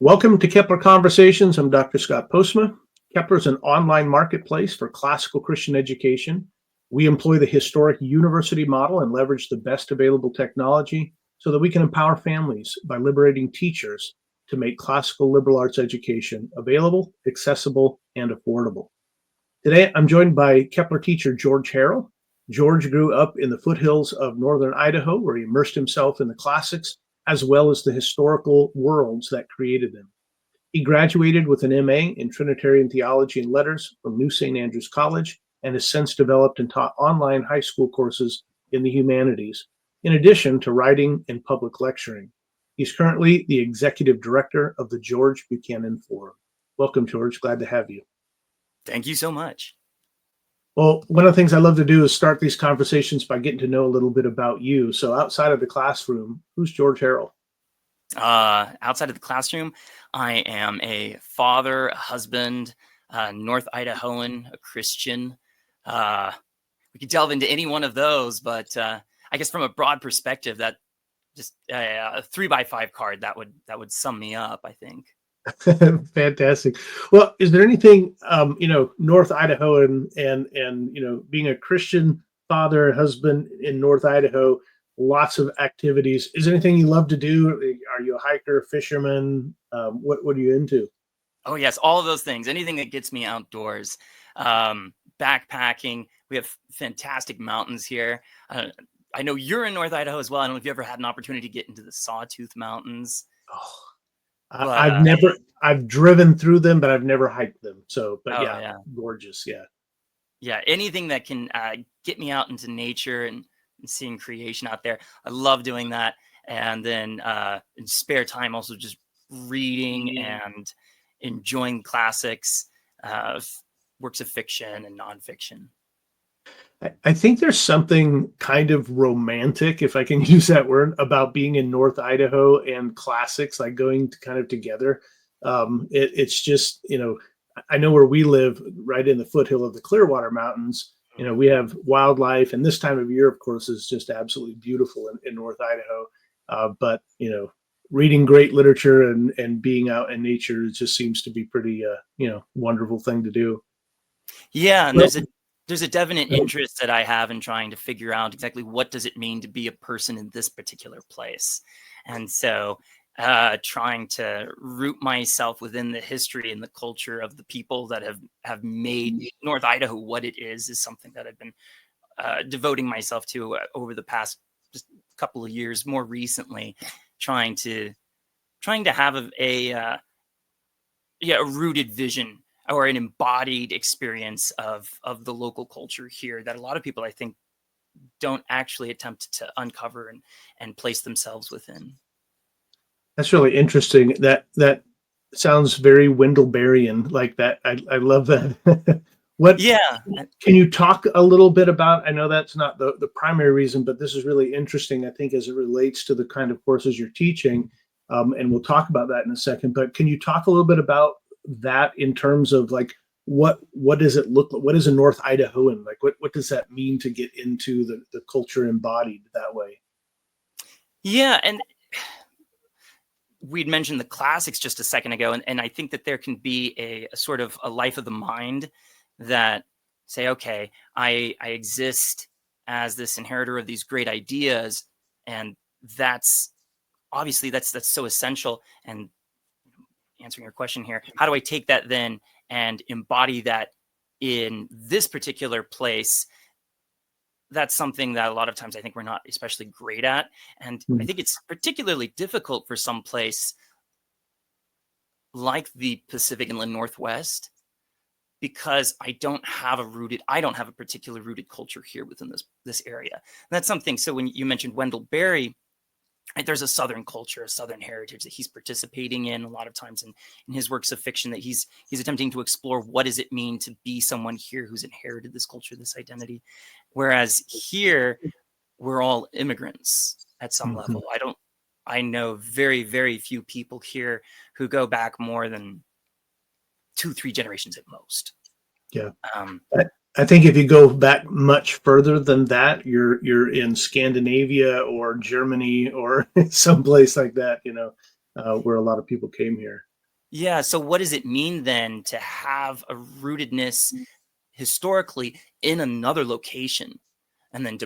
Welcome to Kepler Conversations. I'm Dr. Scott Postma. Kepler is an online marketplace for classical Christian education. We employ the historic university model and leverage the best available technology so that we can empower families by liberating teachers to make classical liberal arts education available, accessible, and affordable. Today, I'm joined by Kepler teacher George Harrell. George grew up in the foothills of northern Idaho, where he immersed himself in the classics as well as the historical worlds that created them. He graduated with an MA in Trinitarian Theology and Letters from New St. Andrews College and has since developed and taught online high school courses in the humanities, in addition to writing and public lecturing. He's currently the executive director of the George Buchanan Forum. Welcome, George. Glad to have you. Thank you so much. Well, one of the things I love to do is start these conversations by getting to know a little bit about you. So outside of the classroom, who's George Harrell? Outside of the classroom, I am a father, a husband, North Idahoan, a Christian. We could delve into any one of those, but I guess from a broad perspective, that just a 3x5 card that would sum me up, I think. Fantastic. Well, is there anything, North Idaho and being a Christian father, husband in North Idaho, lots of activities. Is there anything you love to do? Are you a hiker, fisherman? What are you into? Oh, yes. All of those things. Anything that gets me outdoors. Backpacking. We have fantastic mountains here. I know you're in North Idaho as well. I don't know if you ever had an opportunity to get into the Sawtooth Mountains. Oh. I've driven through them, but I've never hiked them. So, but yeah, gorgeous. Yeah. Yeah. Anything that can get me out into nature and seeing creation out there. I love doing that. And then in spare time, also just reading and enjoying classics, works of fiction and nonfiction. I think there's something kind of romantic, if I can use that word, about being in North Idaho and classics, like going kind of together. It's just, I know where we live, right in the foothill of the Clearwater Mountains. We have wildlife, and this time of year, of course, is just absolutely beautiful in North Idaho. But reading great literature and being out in nature just seems to be pretty, wonderful thing to do. Yeah, and there's a definite interest that I have in trying to figure out exactly what does it mean to be a person in this particular place. And so trying to root myself within the history and the culture of the people that have made North Idaho what it is something that I've been devoting myself to over the past just couple of years, more recently, trying to have a rooted vision or an embodied experience of the local culture here that a lot of people, I think, don't actually attempt to uncover and place themselves within. That's really interesting. That sounds very Wendell-Berryan, like that. I love that. Can you talk a little bit about, I know that's not the primary reason, but this is really interesting, I think, as it relates to the kind of courses you're teaching. And we'll talk about that in a second, but can you talk a little bit about that in terms of like what does it look like? What is a North Idahoan like? What does that mean to get into the culture embodied that way? Yeah, and we'd mentioned the classics just a second ago, and I think that there can be a sort of a life of the mind that say, okay, I exist as this inheritor of these great ideas, and that's obviously that's so essential. And answering your question here, how do I take that then and embody that in this particular place? That's something that a lot of times I think we're not especially great at. And I think it's particularly difficult for some place like the Pacific Inland Northwest, because I don't have a particular rooted culture here within this area. And that's something. So when you mentioned Wendell-Berry, there's a Southern culture, a Southern heritage that he's participating in a lot of times in his works of fiction, that he's attempting to explore what does it mean to be someone here who's inherited this culture, this identity. Whereas here, we're all immigrants at some level. I know very, very few people here who go back more than 2-3 generations at most. Yeah. I think if you go back much further than that, you're in Scandinavia or Germany or someplace like that, where a lot of people came here. Yeah. So what does it mean then to have a rootedness historically in another location, and then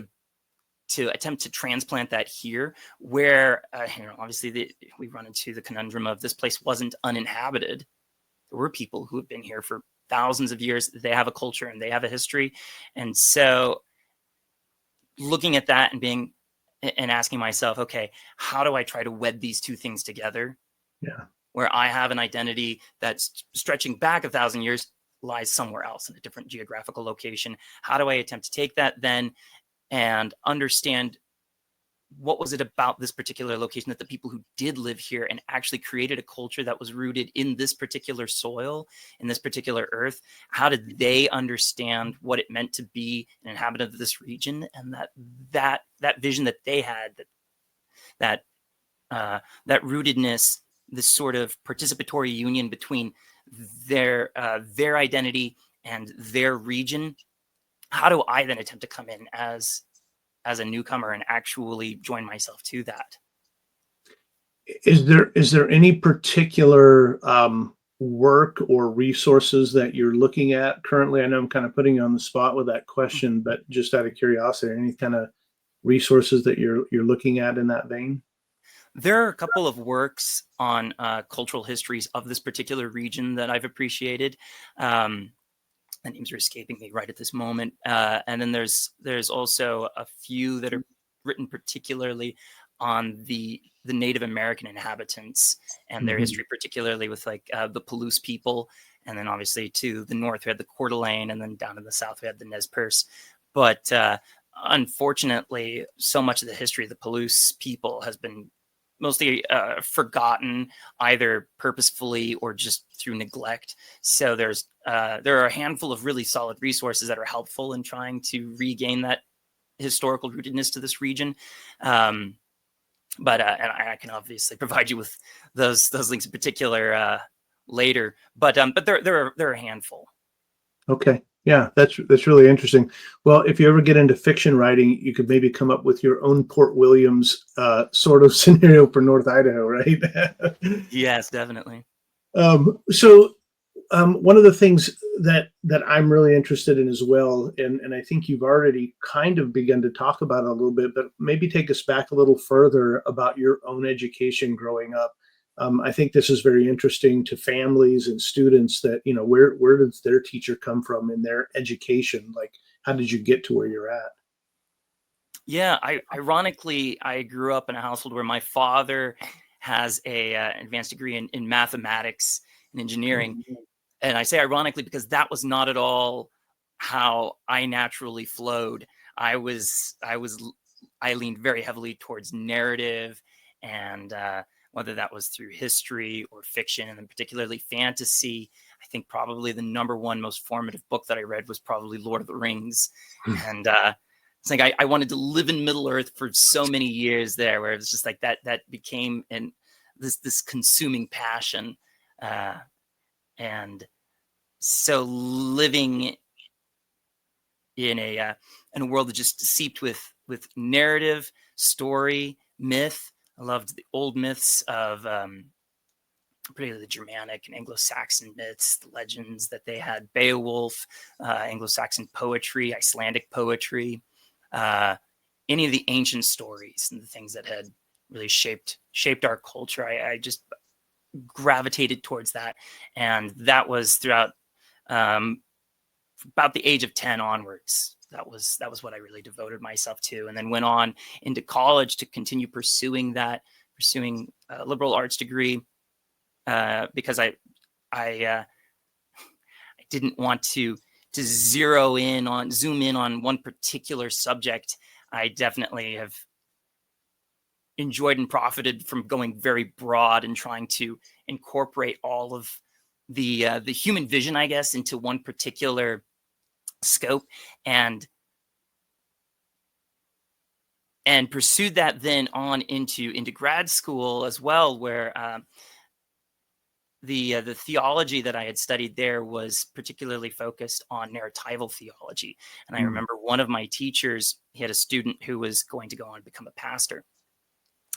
to attempt to transplant that here, where obviously we run into the conundrum of this place wasn't uninhabited. There were people who have been here for thousands of years. They have a culture and they have a history, and so looking at that and asking myself, okay, how do I try to wed these two things together? Yeah. Where I have an identity that's stretching back 1,000 years, lies somewhere else in a different geographical location. How do I attempt to take that then and understand what was it about this particular location that the people who did live here and actually created a culture that was rooted in this particular soil, in this particular earth? How did they understand what it meant to be an inhabitant of this region, and that vision that they had, that rootedness, this sort of participatory union between their identity and their region? How do I then attempt to come in as a newcomer and actually join myself to that? Is there any particular work or resources that you're looking at currently? I know I'm kind of putting you on the spot with that question, but just out of curiosity, any kind of resources that you're looking at in that vein? There are a couple of works on cultural histories of this particular region that I've appreciated. The names are escaping me right at this moment. And then there's also a few that are written particularly on the Native American inhabitants and their history, particularly with like the Palouse people. And then obviously to the north, we had the Coeur d'Alene, and then down in the south, we had the Nez Perce. But unfortunately, so much of the history of the Palouse people has been mostly forgotten, either purposefully or just through neglect. So there are a handful of really solid resources that are helpful in trying to regain that historical rootedness to this region. But and I can obviously provide you with those links in particular later. But there are a handful. Okay. Yeah, that's really interesting. Well, if you ever get into fiction writing, you could maybe come up with your own Port Williams sort of scenario for North Idaho, right? Yes, definitely. So one of the things that I'm really interested in as well, and I think you've already kind of begun to talk about it a little bit, but maybe take us back a little further about your own education growing up. I think this is very interesting to families and students that, where does their teacher come from in their education? Like, how did you get to where you're at? Yeah, ironically, I grew up in a household where my father has a advanced degree in mathematics and engineering. And I say ironically because that was not at all how I naturally flowed. I leaned very heavily towards narrative, and whether that was through history or fiction, and then particularly fantasy. I think probably the number one most formative book that I read was probably Lord of the Rings. And it's like I wanted to live in Middle Earth for so many years there, where it was just like that became this consuming passion. And so living in a world that just seeped with narrative, story, myth. I loved the old myths of particularly the Germanic and Anglo-Saxon myths, the legends that they had, Beowulf, Anglo-Saxon poetry, Icelandic poetry, any of the ancient stories and the things that had really shaped our culture. I just gravitated towards that, and that was throughout about the age of 10 onwards. That was what I really devoted myself to, and then went on into college to continue pursuing a liberal arts degree, because I didn't want to zoom in on one particular subject. I definitely have enjoyed and profited from going very broad and trying to incorporate all of the human vision, I guess, into one particular scope, and pursued that then on into grad school as well, where the theology that I had studied there was particularly focused on narratival theology. And I remember one of my teachers, he had a student who was going to go on to become a pastor.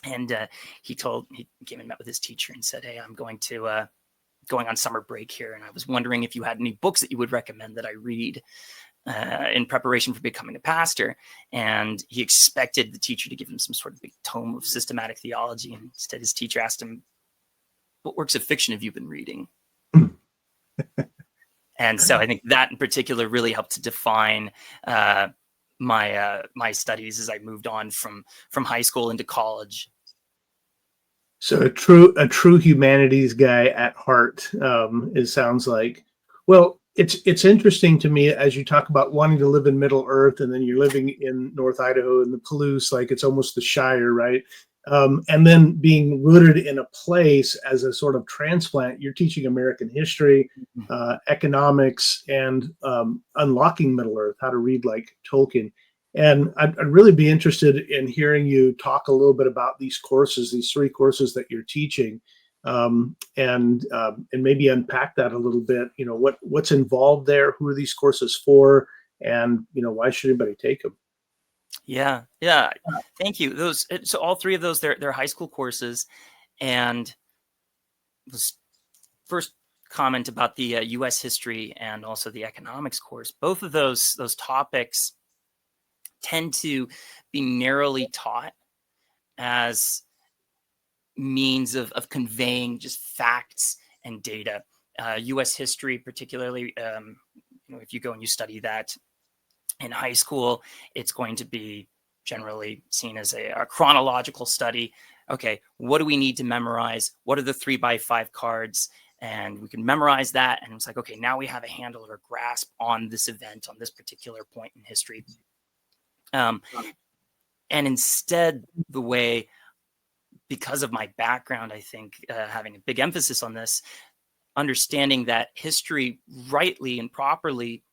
And he came and met with his teacher and said, "Hey, I'm going on summer break here, and I was wondering if you had any books that you would recommend that I read in preparation for becoming a pastor." And he expected the teacher to give him some sort of big tome of systematic theology. And instead, his teacher asked him, "What works of fiction have you been reading?" And so I think that in particular really helped to define my studies as I moved on from high school into college. So a true humanities guy at heart. It sounds like. Well, it's interesting to me as you talk about wanting to live in Middle Earth, and then you're living in North Idaho in the Palouse, like it's almost the Shire, right? And then being rooted in a place as a sort of transplant. You're teaching American history, economics, and unlocking Middle Earth, how to read like Tolkien. And I'd really be interested in hearing you talk a little bit about these courses, these 3 courses that you're teaching, and maybe unpack that a little bit. You know, what's involved there, who are these courses for, and why should anybody take them? Yeah. Thank you. So all 3 of those, they're high school courses, and this first comment about the U.S. history and also the economics course. Both of those topics tend to be narrowly taught as means of conveying just facts and data. U.S. history, particularly, if you go and you study that in high school, it's going to be generally seen as a chronological study. Okay, what do we need to memorize? What are the 3x5 cards? And we can memorize that. And it's like, okay, now we have a handle or a grasp on this event, on this particular point in history. And instead, because of my background, I think having a big emphasis on this, understanding that history rightly and properly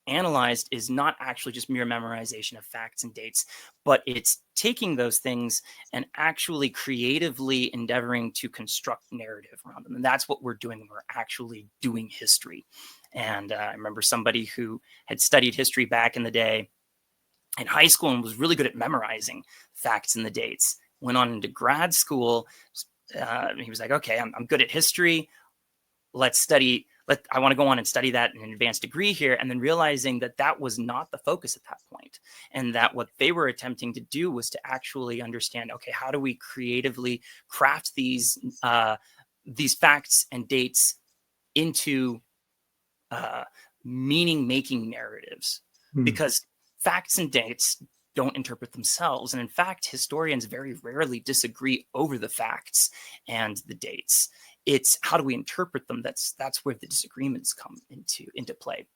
analyzed is not actually just mere memorization of facts and dates, but it's taking those things and actually creatively endeavoring to construct narrative around them. And that's what we're doing when we're actually doing history. And I remember somebody who had studied history back in the day in high school and was really good at memorizing facts and the dates. Went on into grad school. He was like, okay, I'm good at history. I want to go on and study that in an advanced degree here. And then realizing that was not the focus at that point. And that what they were attempting to do was to actually understand, okay, how do we creatively craft these facts and dates into meaning-making narratives? Because facts and dates don't interpret themselves. And in fact, historians very rarely disagree over the facts and the dates. It's how do we interpret them? That's where the disagreements come into play.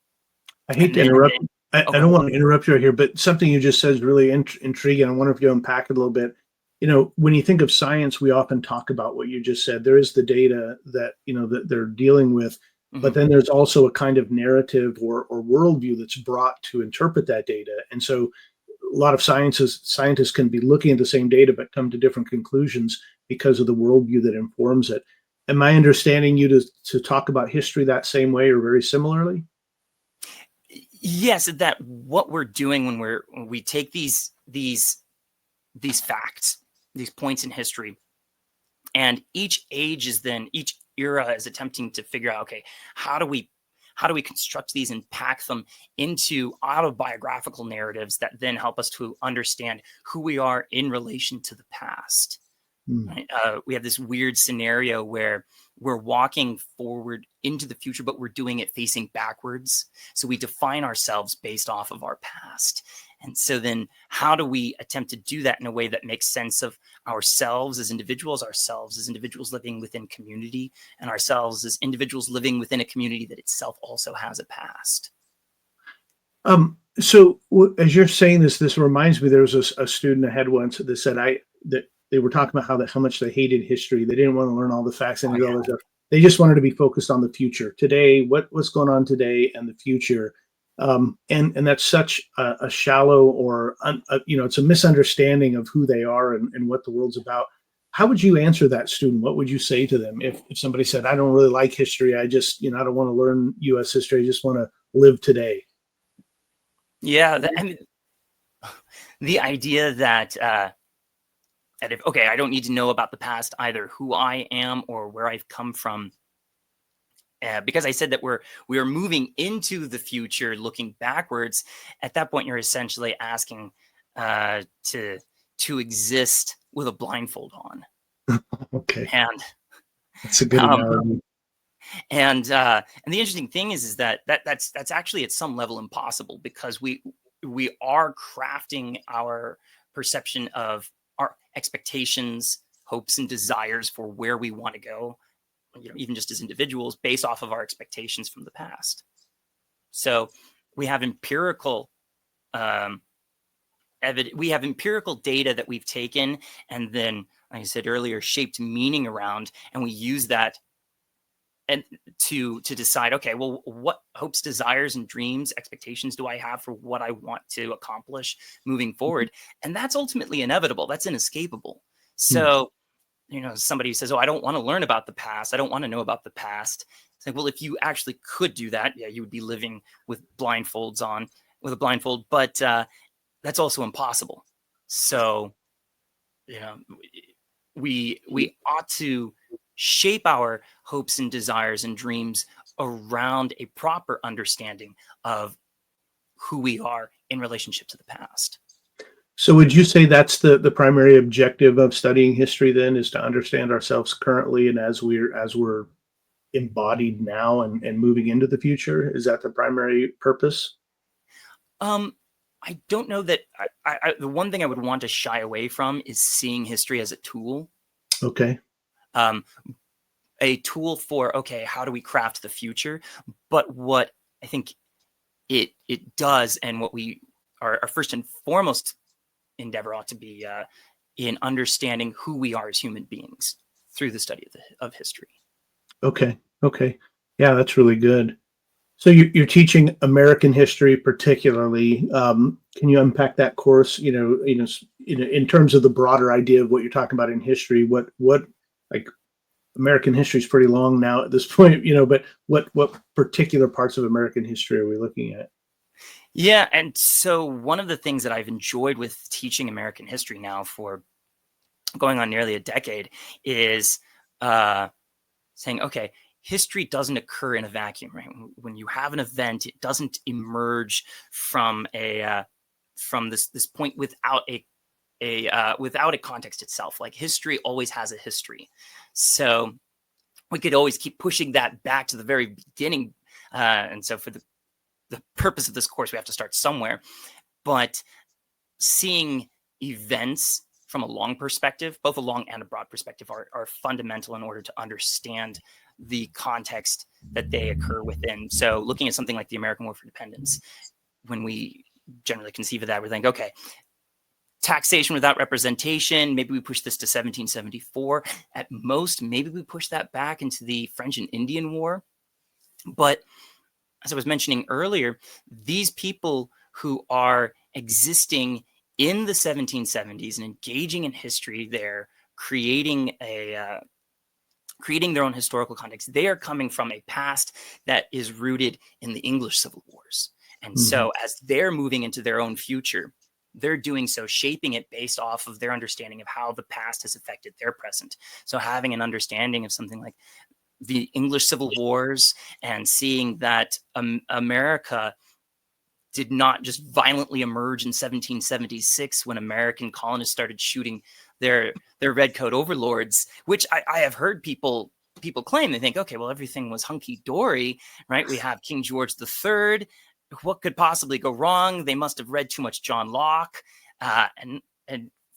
I hate to interrupt. I don't want to interrupt you right here, but something you just said is really intriguing. I wonder if you unpack it a little bit. When you think of science, we often talk about what you just said. There is the data that that they're dealing with, but then there's also a kind of narrative or worldview that's brought to interpret that data. And so a lot of scientists can be looking at the same data, but come to different conclusions because of the worldview that informs it. Am I understanding you to talk about history that same way or very similarly? Yes, that what we're doing when we take these facts, these points in history, and each era is attempting to figure out, okay, how do we construct these and pack them into autobiographical narratives that then help us to understand who we are in relation to the past. Right? We have this weird scenario where we're walking forward into the future, but we're doing it facing backwards. So we define ourselves based off of our past. And so then how do we attempt to do that in a way that makes sense of ourselves as individuals living within community, and ourselves as individuals living within a community that itself also has a past? So as you're saying this reminds me, there was a student I had once that said that they were talking about how much they hated history. They didn't want to learn all the facts and all that stuff. They just wanted to be focused on the future today, what's going on today and the future. And that's such a shallow or it's a misunderstanding of who they are and what the world's about. How would you answer that student? What would you say to them if somebody said, I don't really like history, I just I don't want to learn U.S. history, I just want to live today? Yeah, the idea that if, okay, I don't need to know about the past, either who I am or where I've come from. Because I said that we are moving into the future, looking backwards. At that point, you're essentially asking to exist with a blindfold on. Okay, And that's a good um, analogy. and the interesting thing is that that's actually at some level impossible, because we are crafting our perception of our expectations, hopes, and desires for where we want to go, even just as individuals, based off of our expectations from the past. So we have empirical we have empirical data that we've taken and then, like I said earlier, shaped meaning around, and we use that and to decide, okay, well, what hopes, desires, and dreams, expectations do I have for what I want to accomplish moving forward? And that's ultimately inevitable. That's inescapable. So, somebody who says, oh, I don't want to learn about the past, I don't want to know about the past. It's like, well, if you actually could do that, yeah, you would be living with blindfolds on, with a blindfold, but that's also impossible. So, we ought to shape our hopes and desires and dreams around a proper understanding of who we are in relationship to the past. So would you say that's the primary objective of studying history then, is to understand ourselves currently and as we're embodied now and moving into the future? Is that the primary purpose? I don't know that the one thing I would want to shy away from is seeing history as a tool. Okay. A tool for, okay, how do we craft the future? But what I think it does, and what we our first and foremost endeavor ought to be in understanding who we are as human beings through the study of history. Okay. Okay. Yeah, that's really good. So you're teaching American history particularly. Can you unpack that course? In terms of the broader idea of what you're talking about in history. What like American history is pretty long now at this point. But what particular parts of American history are we looking at? Yeah, and so one of the things that I've enjoyed with teaching American history now for going on nearly a decade is saying, okay, history doesn't occur in a vacuum, right? When you have an event, it doesn't emerge from this point without a context itself. Like, history always has a history, so we could always keep pushing that back to the very beginning. And so for the purpose of this course, we have to start somewhere. But seeing events from a long perspective, both a long and a broad perspective, are fundamental in order to understand the context that they occur within. So looking at something like the American War for Independence, when we generally conceive of that, we're thinking, okay, taxation without representation, maybe we push this to 1774. At most, maybe we push that back into the French and Indian War. But as I was mentioning earlier, these people who are existing in the 1770s and engaging in history there, creating their own historical context, they are coming from a past that is rooted in the English Civil Wars. And so as they're moving into their own future, they're doing so, shaping it based off of their understanding of how the past has affected their present. So having an understanding of something like the English Civil Wars and seeing that America did not just violently emerge in 1776 when American colonists started shooting their redcoat overlords, which I have heard people claim. They think, okay, well, everything was hunky-dory, right? We have King George III. What could possibly go wrong? They must have read too much John Locke, and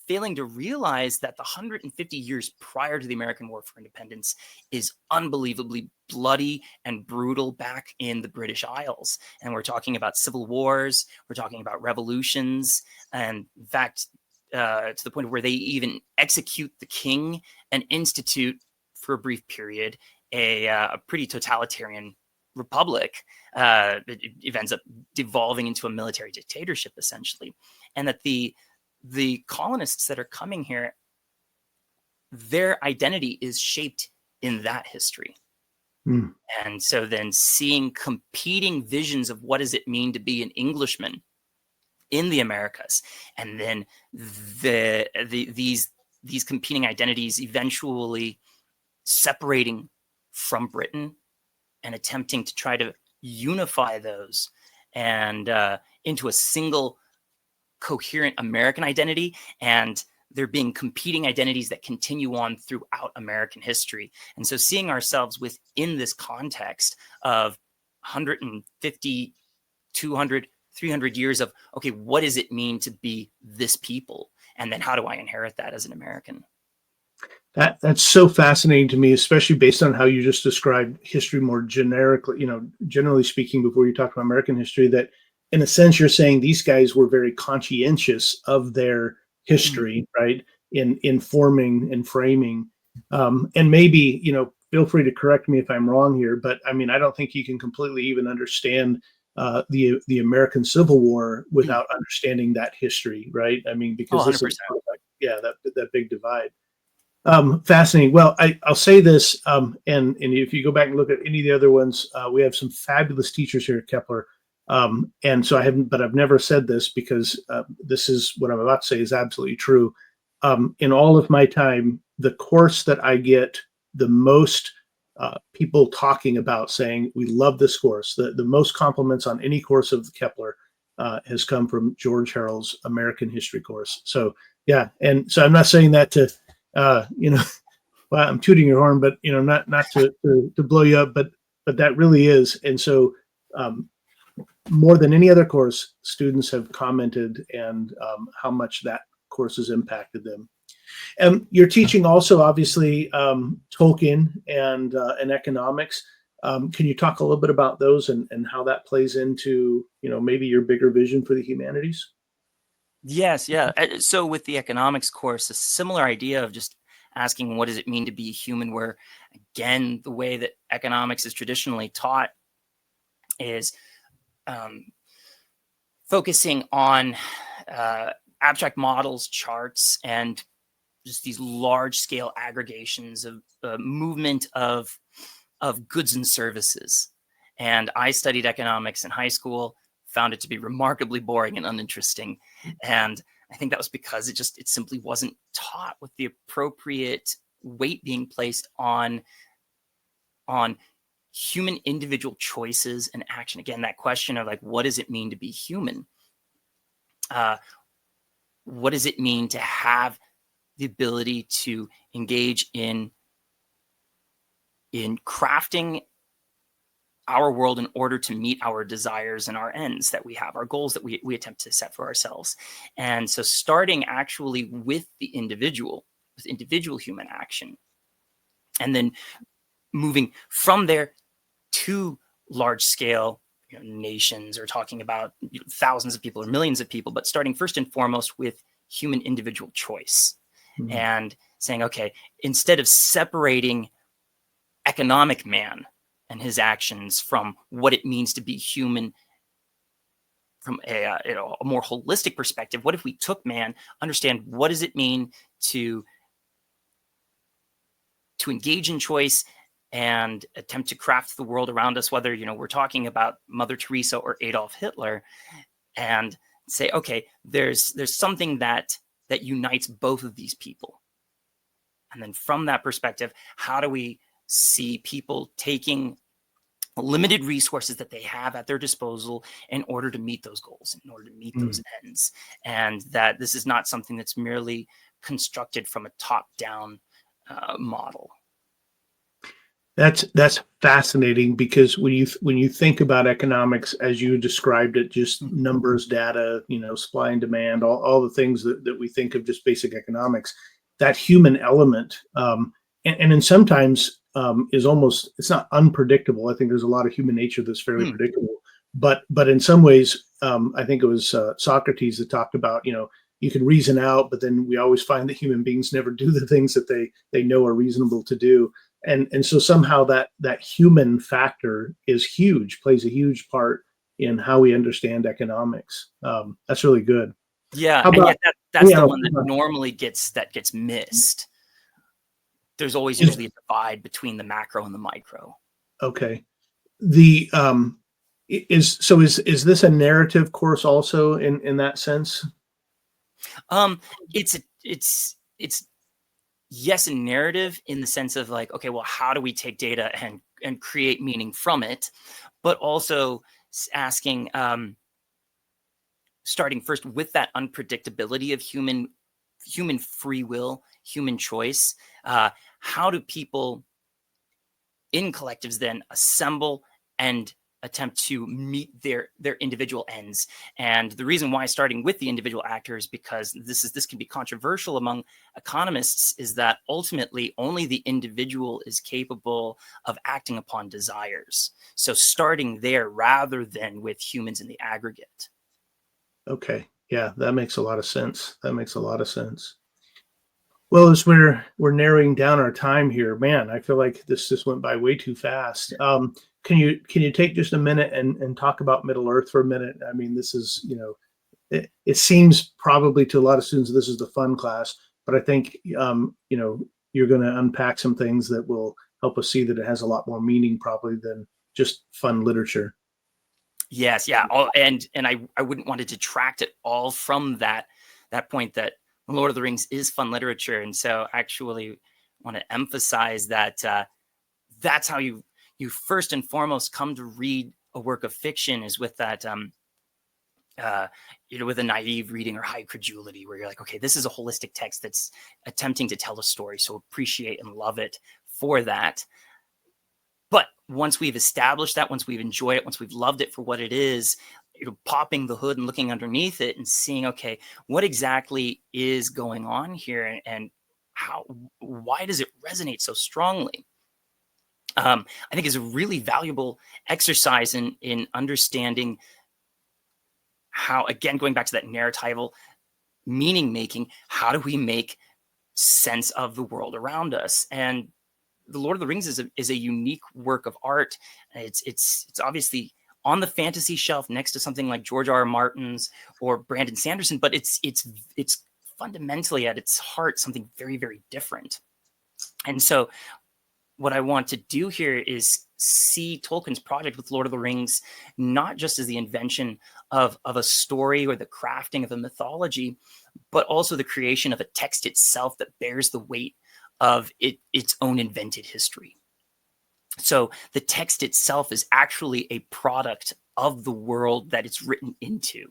failing to realize that the 150 years prior to the American War for Independence is unbelievably bloody and brutal back in the British Isles. And we're talking about civil wars, we're talking about revolutions, and in fact, to the point where they even execute the king and institute, for a brief period, a pretty totalitarian republic. It ends up devolving into a military dictatorship, essentially. And that the colonists that are coming here, their identity is shaped in that history. And so then seeing competing visions of what does it mean to be an Englishman in the Americas, and then these these competing identities eventually separating from Britain and attempting to try to unify those and into a single coherent American identity, and there being competing identities that continue on throughout American history. And so seeing ourselves within this context of 150, 200, 300 years of, okay, what does it mean to be this people? And then how do I inherit that as an American? That's so fascinating to me, especially based on how you just described history more generically, generally speaking, before you talked about American history, that in a sense, you're saying these guys were very conscientious of their history, right? In forming and framing. And maybe, feel free to correct me if I'm wrong here, but I mean, I don't think you can completely even understand the American Civil War without understanding that history, right? I mean, because this is that big divide. Fascinating. Well, I'll say this, and if you go back and look at any of the other ones, we have some fabulous teachers here at Kepler. And so I've never said this because this is what I'm about to say is absolutely true. In all of my time, the course that I get the most people talking about saying, we love this course, the most compliments on any course of Kepler has come from George Harrell's American History course. So, yeah. And so I'm not saying that to, well, I'm tooting your horn, but not to blow you up, but that really is. And so, more than any other course, students have commented and how much that course has impacted them. And you're teaching also, obviously, Tolkien and economics. Can you talk a little bit about those and how that plays into maybe your bigger vision for the humanities? Yes, yeah. So with the economics course, a similar idea of just asking what does it mean to be human, where again, the way that economics is traditionally taught is focusing on abstract models, charts, and just these large scale aggregations of movement of goods and services. And I studied economics in high school, found it to be remarkably boring and uninteresting. And I think that was because it simply wasn't taught with the appropriate weight being placed on human individual choices and action. Again, that question of like, what does it mean to be human? What does it mean to have the ability to engage in crafting our world in order to meet our desires and our ends that we have, our goals that we attempt to set for ourselves. And so starting actually with the individual, with individual human action, and then moving from there to large scale nations, or talking about thousands of people or millions of people, but starting first and foremost with human individual choice. Mm-hmm. And saying, okay, instead of separating economic man and his actions from what it means to be human from a more holistic perspective, what if we took man, understand what does it mean to engage in choice and attempt to craft the world around us, whether we're talking about Mother Teresa or Adolf Hitler, and say, okay, there's something that unites both of these people. And then from that perspective, how do we see people taking limited resources that they have at their disposal in order to meet those goals, in order to meet those ends, and that this is not something that's merely constructed from a top-down model. That's fascinating, because when you think about economics as you described it, just numbers, data, supply and demand, all the things that we think of just basic economics, that human element, and then sometimes is almost, it's not unpredictable. I think there's a lot of human nature that's fairly predictable, but in some ways, I think it was Socrates that talked about, you can reason out, but then we always find that human beings never do the things that they know are reasonable to do. And so somehow that human factor is huge, plays a huge part in how we understand economics. That's really good. Yeah, and yet that's the one that normally gets missed. There's always usually a divide between the macro and the micro. Okay. Is this a narrative course also in that sense? It's yes, a narrative in the sense of like, okay, well, how do we take data and create meaning from it, but also asking, starting first with that unpredictability of human free will, human choice. How do people in collectives then assemble and attempt to meet their individual ends? And the reason why starting with the individual actors, because this can be controversial among economists, is that ultimately only the individual is capable of acting upon desires. So starting there rather than with humans in the aggregate. Okay. Yeah, that makes a lot of sense. That makes a lot of sense. Well, as we're narrowing down our time here, man, I feel like this just went by way too fast. Can you take just a minute and talk about Middle Earth for a minute? I mean, this is, it seems probably to a lot of students this is the fun class, but I think you're going to unpack some things that will help us see that it has a lot more meaning probably than just fun literature. Yes, yeah. And I wouldn't want to detract at all from that point that Lord of the Rings is fun literature. And so actually want to emphasize that that's how you first and foremost come to read a work of fiction, is with that with a naive reading or high credulity, where you're like, okay, this is a holistic text that's attempting to tell a story. So appreciate and love it for that. But once we've established that, once we've enjoyed it, once we've loved it for what it is, popping the hood and looking underneath it and seeing, okay, what exactly is going on here, and why does it resonate so strongly? I think is a really valuable exercise in understanding how, again, going back to that narratival meaning making, how do we make sense of the world around us? And the Lord of the Rings is a unique work of art. It's obviously on the fantasy shelf next to something like George R. R. Martin's or Brandon Sanderson, but it's fundamentally at its heart something very, very different. And so what I want to do here is see Tolkien's project with Lord of the Rings not just as the invention of a story or the crafting of a mythology, but also the creation of a text itself that bears the weight of its own invented history. So the text itself is actually a product of the world that it's written into.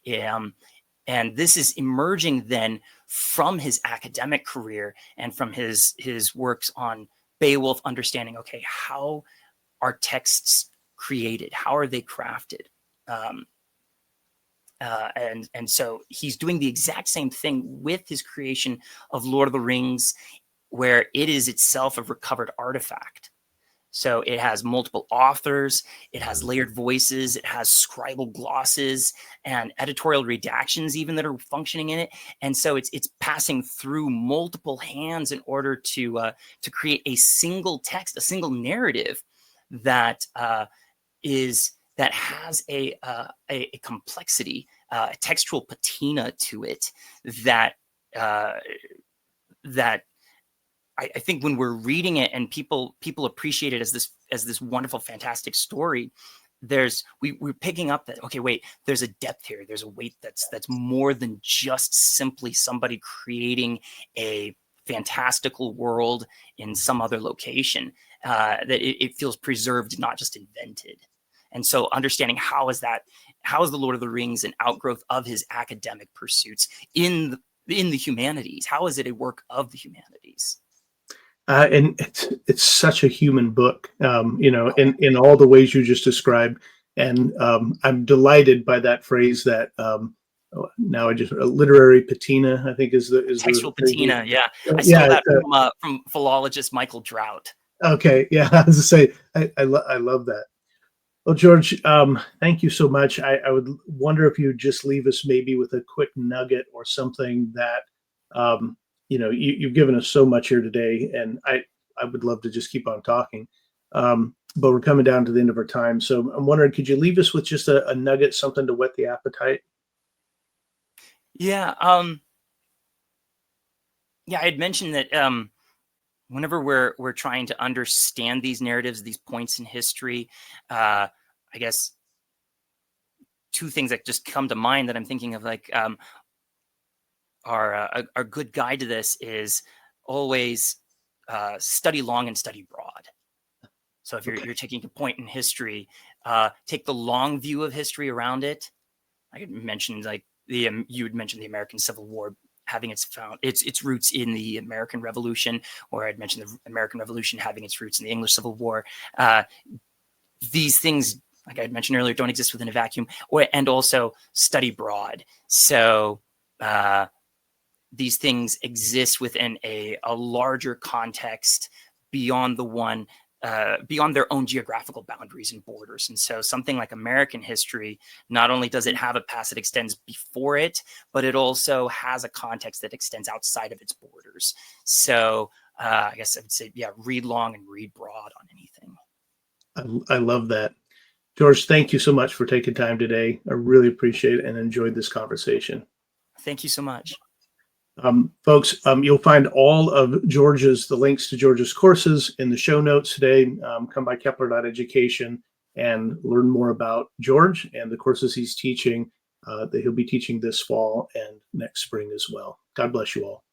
And this is emerging then from his academic career and from his works on Beowulf, understanding, okay, how are texts created? How are they crafted? And so he's doing the exact same thing with his creation of Lord of the Rings, where it is itself a recovered artifact. So it has multiple authors, it has layered voices, it has scribal glosses and editorial redactions even that are functioning in it. And so it's passing through multiple hands in order to create a single text, a single narrative that has a complexity, a textual patina to it that that I think when we're reading it and people appreciate it as this wonderful, fantastic story, we're picking up that, okay, wait, there's a depth here. There's a weight that's more than just simply somebody creating a fantastical world in some other location. That it feels preserved, not just invented. And so understanding how is the Lord of the Rings an outgrowth of his academic pursuits in the humanities? How is it a work of the humanities? And it's such a human book, in all the ways you just described. And I'm delighted by that phrase that now I just a literary patina, I think is the Textual patina, yeah. I stole yeah. that from philologist Michael Drought. Okay, yeah. I was to say I love that. Well, George, thank you so much. I would wonder if you'd just leave us maybe with a quick nugget or something that, you've given us so much here today, and I would love to just keep on talking. But we're coming down to the end of our time. So I'm wondering, could you leave us with just a nugget, something to whet the appetite? Yeah. Yeah, I had mentioned that whenever we're trying to understand these narratives, these points in history, I guess two things that just come to mind that I'm thinking of, like, are a good guide to this is always study long and study broad. So if you're Okay. taking a point in history, take the long view of history around it. I could mention like you had mentioned the American Civil War having its roots in the American Revolution, or I'd mentioned the American Revolution having its roots in the English Civil War. These things, like I had mentioned earlier, don't exist within a vacuum, and also study broad. So these things exist within a larger context beyond the one, beyond their own geographical boundaries and borders. And so something like American history, not only does it have a past that extends before it, but it also has a context that extends outside of its borders. So I guess I would say, yeah, read long and read broad on anything. I love that. George, thank you so much for taking time today. I really appreciate it and enjoyed this conversation. Thank you so much. Folks, you'll find all of the links to George's courses in the show notes today. Come by Kepler.education and learn more about George and the courses he's teaching that he'll be teaching this fall and next spring as well. God bless you all.